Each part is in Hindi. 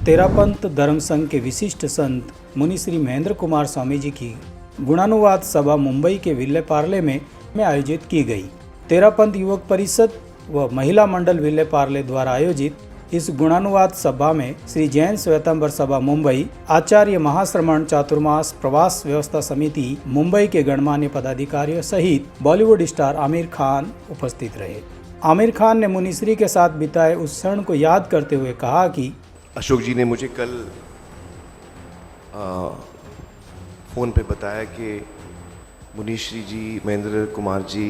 तेरापंथ धर्म संघ के विशिष्ट संत मुनि श्री महेंद्र कुमार स्वामी जी की गुणानुवाद सभा मुंबई के विल्ले पार्ले में आयोजित की गई। तेरापंथ युवक परिषद व महिला मंडल विल्ले पार्ले द्वारा आयोजित इस गुणानुवाद सभा में श्री जैन श्वेतांबर सभा मुंबई, आचार्य महाश्रमण चातुर्मास प्रवास व्यवस्था समिति मुंबई के गणमान्य पदाधिकारियों सहित बॉलीवुड स्टार आमिर खान उपस्थित रहे। आमिर खान ने मुनिश्री के साथ बिताए उस क्षण को याद करते हुए कहा कि अशोक जी ने मुझे कल फ़ोन पे बताया कि मुनिश्री जी, महेंद्र कुमार जी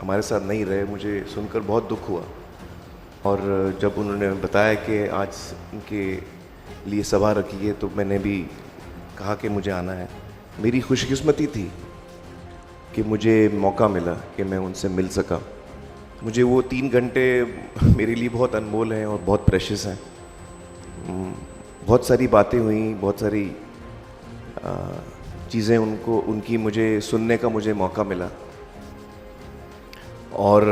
हमारे साथ नहीं रहे। मुझे सुनकर बहुत दुख हुआ और जब उन्होंने बताया कि आज उनके लिए सभा रखी है तो मैंने भी कहा कि मुझे आना है। मेरी खुशकिस्मती थी कि मुझे मौका मिला कि मैं उनसे मिल सका। मुझे वो 3 घंटे मेरे लिए बहुत अनमोल हैं और बहुत प्रेशियस हैं। बहुत सारी बातें हुई, बहुत सारी चीज़ें उनकी मुझे सुनने का मुझे मौका मिला और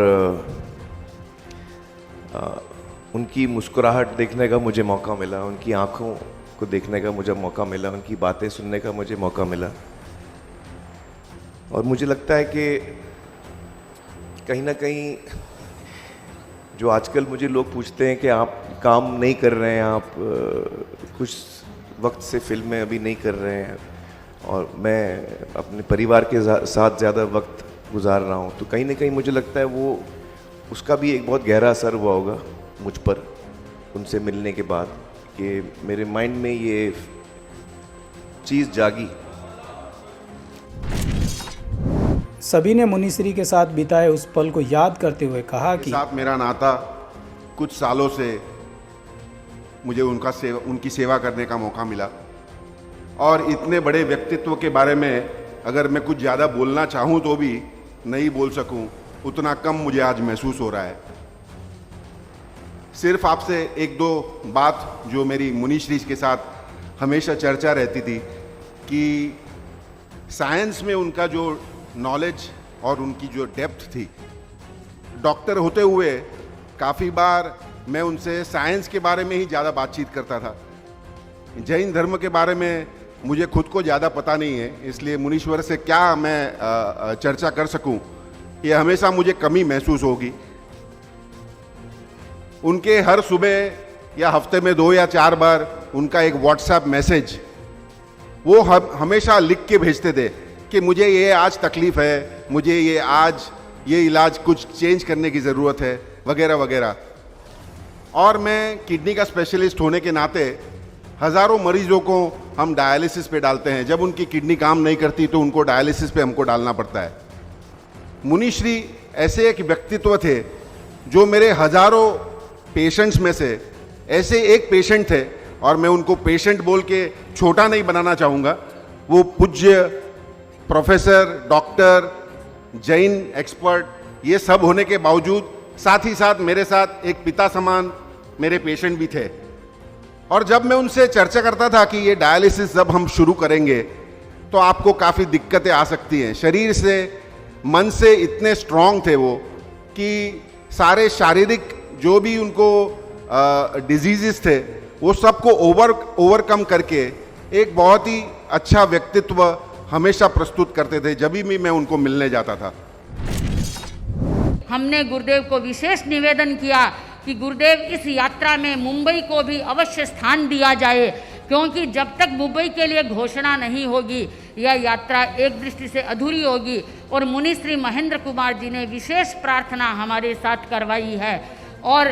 उनकी मुस्कुराहट देखने का मुझे मौका मिला, उनकी आँखों को देखने का मुझे मौका मिला, उनकी बातें सुनने का मुझे मौका मिला। और मुझे लगता है कि कहीं ना कहीं जो आजकल मुझे लोग पूछते हैं कि आप काम नहीं कर रहे हैं, आप कुछ वक्त से फिल्में अभी नहीं कर रहे हैं और मैं अपने परिवार के साथ ज़्यादा वक्त गुजार रहा हूँ, तो कहीं ना कहीं मुझे लगता है वो उसका भी एक बहुत गहरा असर हुआ होगा मुझ पर उनसे मिलने के बाद कि मेरे माइंड में ये चीज़ जागी। सभी ने मुनिश्री के साथ बिताए उस पल को याद करते हुए कहा कि साथ मेरा नाता कुछ सालों से मुझे उनकी सेवा करने का मौका मिला और इतने बड़े व्यक्तित्व के बारे में अगर मैं कुछ ज़्यादा बोलना चाहूँ तो भी नहीं बोल सकूँ, उतना कम मुझे आज महसूस हो रहा है। सिर्फ आपसे 1-2 बात जो मेरी मुनिश्री के साथ हमेशा चर्चा रहती थी कि साइंस में उनका जो नॉलेज और उनकी जो डेप्थ थी, डॉक्टर होते हुए काफ़ी बार मैं उनसे साइंस के बारे में ही ज़्यादा बातचीत करता था। जैन धर्म के बारे में मुझे खुद को ज़्यादा पता नहीं है, इसलिए मुनीश्वर से क्या मैं चर्चा कर सकूं, ये हमेशा मुझे कमी महसूस होगी। उनके हर सुबह या हफ्ते में 2 या 4 बार उनका एक व्हाट्सएप मैसेज वो हमेशा लिख के भेजते थे कि मुझे ये आज तकलीफ़ है, मुझे ये आज ये इलाज कुछ चेंज करने की ज़रूरत है, वगैरह वगैरह। और मैं किडनी का स्पेशलिस्ट होने के नाते हज़ारों मरीजों को हम डायलिसिस पे डालते हैं। जब उनकी किडनी काम नहीं करती तो उनको डायलिसिस पे हमको डालना पड़ता है। मुनिश्री ऐसे एक व्यक्तित्व थे जो मेरे हज़ारों पेशेंट्स में से ऐसे एक पेशेंट थे, और मैं उनको पेशेंट बोल के छोटा नहीं बनाना चाहूँगा। वो पूज्य प्रोफेसर, डॉक्टर, जैन एक्सपर्ट, ये सब होने के बावजूद साथ ही साथ मेरे साथ एक पिता समान मेरे पेशेंट भी थे। और जब मैं उनसे चर्चा करता था कि ये डायलिसिस जब हम शुरू करेंगे तो आपको काफ़ी दिक्कतें आ सकती हैं, शरीर से मन से इतने स्ट्रांग थे वो कि सारे शारीरिक जो भी उनको डिजीज़ थे वो सबको ओवरकम करके एक बहुत ही अच्छा व्यक्तित्व हमेशा प्रस्तुत करते थे जब भी मैं उनको मिलने जाता था। हमने गुरुदेव को विशेष निवेदन किया कि गुरुदेव इस यात्रा में मुंबई को भी अवश्य स्थान दिया जाए, क्योंकि जब तक मुंबई के लिए घोषणा नहीं होगी यह यात्रा एक दृष्टि से अधूरी होगी। और मुनि श्री महेंद्र कुमार जी ने विशेष प्रार्थना हमारे साथ करवाई है। और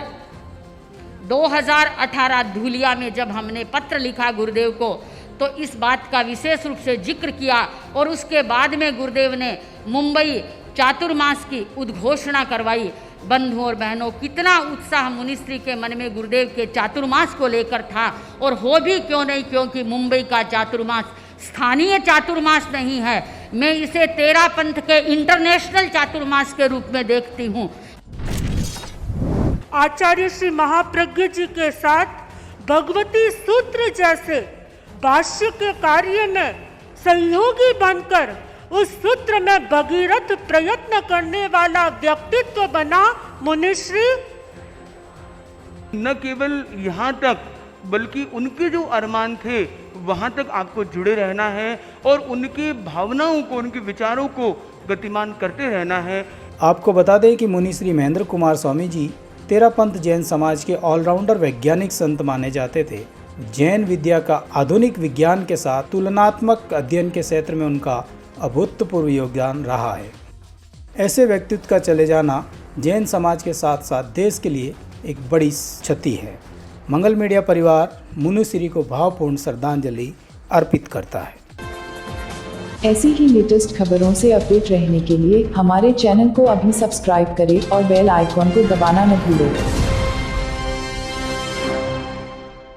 2018 धूलिया में जब हमने पत्र लिखा गुरुदेव को तो इस बात का विशेष रूप से जिक्र किया, और उसके बाद में गुरुदेव ने मुंबई चातुर्मास की उद्घोषणा करवाई। बंधुओं और बहनों, कितना उत्साह मुनिश्री के मन में गुरुदेव के चातुर्मास को लेकर था, और हो भी क्यों नहीं, क्योंकि मुंबई का चातुर्मास स्थानीय चातुर्मास नहीं है, मैं इसे तेरापंथ के इंटरनेशनल चातुर्मास के रूप में देखती हूँ। आचार्य श्री महाप्रज्ञ जी के साथ भगवती सूत्र जैसे भाष्य के कार्य में सहयोगी बनकर उस सूत्र में भगीरथ प्रयत्न करने वाला व्यक्तित्व बना मुनिश्री। न केवल यहाँ तक बल्कि उनके जो अरमान थे वहाँ तक आपको जुड़े रहना है और उनकी भावनाओं को, उनके विचारों को गतिमान करते रहना है। आपको बता दें कि मुनि श्री महेंद्र कुमार स्वामी जी तेरापंथ जैन समाज के ऑलराउंडर वैज्ञानिक संत माने जाते थे। जैन विद्या का आधुनिक विज्ञान के साथ तुलनात्मक अध्ययन के क्षेत्र में उनका अभूतपूर्व योगदान रहा है। ऐसे व्यक्तित्व का चले जाना जैन समाज के साथ साथ देश के लिए एक बड़ी क्षति है। मंगल मीडिया परिवार मुनिश्री को भावपूर्ण श्रद्धांजलि अर्पित करता है। ऐसी ही लेटेस्ट खबरों से अपडेट रहने के लिए हमारे चैनल को अभी सब्सक्राइब करें और बेल आइकॉन को दबाना न भूलें।